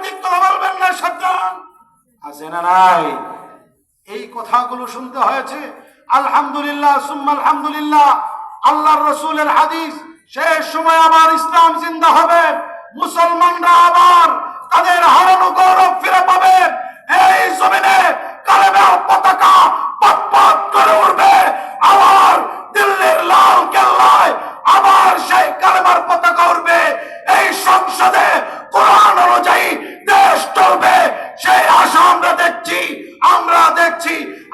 দিক তো বলবেন না সাবধান, আছে না নাই? এই কথাগুলো শুনতে হয়েছে। আলহামদুলিল্লাহ সুম্মা আলহামদুলিল্লাহ, আল্লাহর রাসূলের হাদিস, শেষ সময় আবার ইসলাম জিন্দা হবে, মুসলমানরা আবার তাদের হারানো গৌরব ফিরে পাবে। এই জমিনে কালেমার পতাকা পথ করে উঠবে। আবার দিল্লির লাল কেল্লায় আবার সেই কালেমার পতাকা উঠবে। এই সংসদে কোরআন অনুযায়ী দেশ চলবে, সেই আশা আমরা দেখছি।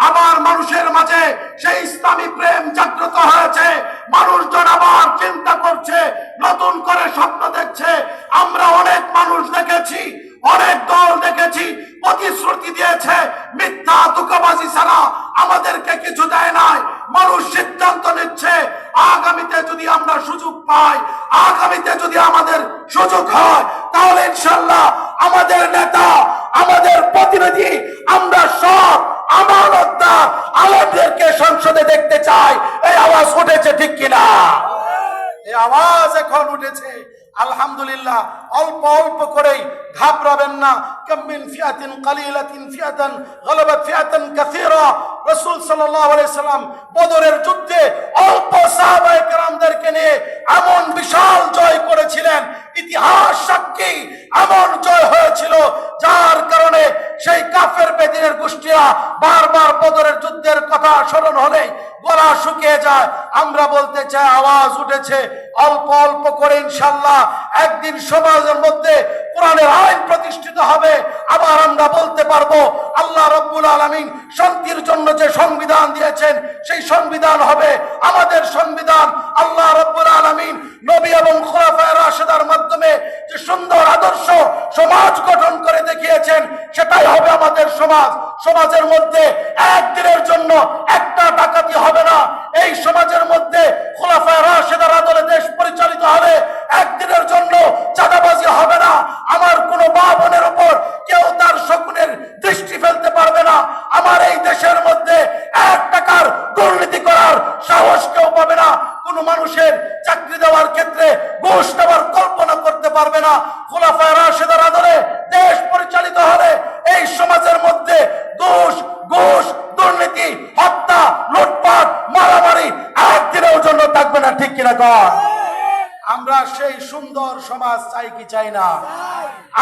আবার মানুষের মাঝে সেই ইসলামী প্রেম জাগ্রত হয়েছে। মানুষজন আবার চিন্তা করছে, নতুন করে স্বপ্ন দেখছে। আমরা অনেক মানুষ দেখেছি, অনেক দল দেখেছি, প্রতিশ্রুতি দিয়েছে, মিথ্যা ধোঁকাবাজি ছাড়া আমাদেরকে কিছু দেয় নাই। মানুষ সিদ্ধান্ত নিচ্ছে, আগামীতে যদি আমরা সুযোগ পাই, আগামীতে যদি আমাদের সুযোগ হয়, তাহলে ইনশাআল্লাহ আমাদের নেতা, আমাদের প্রতিনিধি, আমরা সব আমানতদার আলেমদেরকে সংসদে দেখতে চাই। এই আওয়াজ উঠেছে ঠিক কিনা? এই আওয়াজ এখন উঠেছে। আলহামদুলিল্লাহ, অল্প অল্প করেই ঘাবড়াবেন না। কামিন ফিয়াতিন কালিলাতিন ফিয়াতান গালাবাত ফিয়াতান কাসীরা। রাসূল সাল্লাল্লাহু আলাইহি সাল্লাম বদরের যুদ্ধে অল্প সাহাবায়ে কেরামদেরকে নিয়ে এমন বিশাল জয় করেছিলেন, ইতিহাস সাক্ষী এমন জয় হয়েছিল, যার কারণে সেই কাফের বেদিনের গোষ্ঠীরা বারবার বদরের যুদ্ধের কথা স্মরণ হলে গলা শুকিয়ে যায়। আমরা বলতে চাই, আওয়াজ উঠেছে, অল্প অল্প করে ইনশাআল্লাহ একদিন সমাজের মধ্যে কোরআনের আইন প্রতিষ্ঠিত হবে। আবার আমরা বলতে পারবো, আল্লাহ রাব্বুল আলামিন শান্তির জন্য যে সংবিধান দিয়েছেন, সেই সংবিধান হবে আমাদের সংবিধান। আল্লাহ রাব্বুল আলামিন নবী এবং খুলাফায়ে রাশিদার মাধ্যমে যে সুন্দর আদর্শ সমাজ গঠন করে দেখিয়েছেন, সেটাই হবে আমাদের সমাজ। সমাজের মধ্যে একদিনের জন্য একটা ডাকাতি হবে না। এই সমাজের মধ্যে খুলাফায়ে রাশিদার আদলে দেশ পরিচালিত হবে। একদিনের জন্য চাঁদাবাজি হবে না। আমার কোন মা বোনের উপর কেউ তার শকুনের দৃষ্টি ফেলতে পারবে না। আমার এই দেশের মধ্যে 1 টাকার দুর্নীতি করার সাহস কেউ পাবে না। কোন মানুষের চাকরি দেওয়ার ক্ষেত্রে ঘুষ নেওয়ার কল্পনা করতে পারবে না। খুলাফায়ে রাশিদার আদলে দেশ পরিচালিত হলে এই সমাজের মধ্যে ঘুষ, দুর্নীতি, হত্যা, লুটপাট, মারামারি একদিনের জন্য থাকবে না, ঠিক কিনা কর? আমরা সেই সুন্দর সমাজ চাই কি চাই না?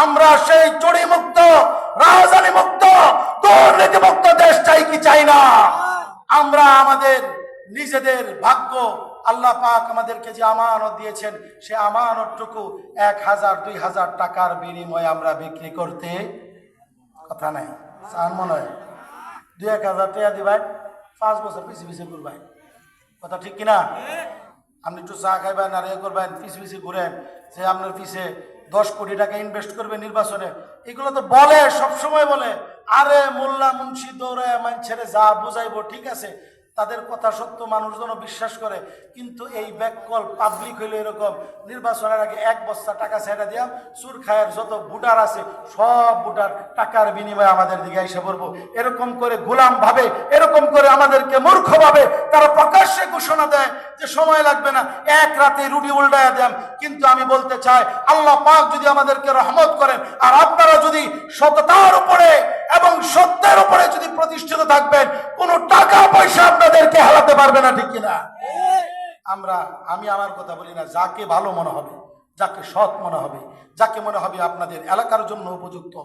আমরা সেই চুরি মুক্ত, রাজধানী মুক্ত, দুর্নীতি মুক্ত দেশ চাই কি চাই না? আমরা আমাদের নিজেদের ভাগ্য, আল্লাহ পাক আমাদেরকে যে আমানত দিয়েছেন, সে আমানতটুকু 1000 2000 টাকার বিনিময়ে আমরা বিক্রি করতে কথা নাই। চান মনে হয় 2-1000 টাকা দিবেন, 5 বছর পিছিয়ে পিছিয়ে ঘুরবেন, কথা ঠিক কিনা? আপনি একটু চা খাইবেন আর এ করবেন, পিছিয়ে ঘুরেন, যে আপনার পিছিয়ে 10 কোটি টাকা ইনভেস্ট করবে নির্বাচনে। এগুলো তো বলে, সবসময় বলে, আরে মোল্লা মুন্সি দৌড়ে মানুষেরে যা বুঝাইবো, ঠিক আছে, তাদের কথা সত্য, মানুষজন বিশ্বাস করে। কিন্তু এই ব্যাককল পাবলিক হইলো এরকম, নির্বাচনের আগে 1 বস্তা টাকা ছেড়ে দিয়াম, সুর খায়ের যত ভোটার আছে সব ভোটার টাকার বিনিময়ে আমাদের দিকে এসে পড়বো। এরকম করে গোলাম ভাবে, এরকম করে আমাদেরকে মূর্খ ভাবে তারা প্রকাশ্যে ঘোষণা দেয় যে সময় লাগবে না, 1 রাতে রুটি উল্টায়া দেন। কিন্তু আমি বলতে চাই, আল্লাহ পাক যদি আমাদেরকে রহমত করেন, আর আপনারা যদি সততার উপরে এবং সত্যের উপরে যদি প্রতিষ্ঠিত থাকবেন, কোনো টাকা পয়সা আপনাদেরকে হারাতে পারবে না, ঠিক কিনা? আমি আমার কথা বলি না, যাকে ভালো মনে হবে, যাকে সৎ মনে হবে, যাকে মনে হবে আপনাদের এলাকার জন্য উপযুক্ত,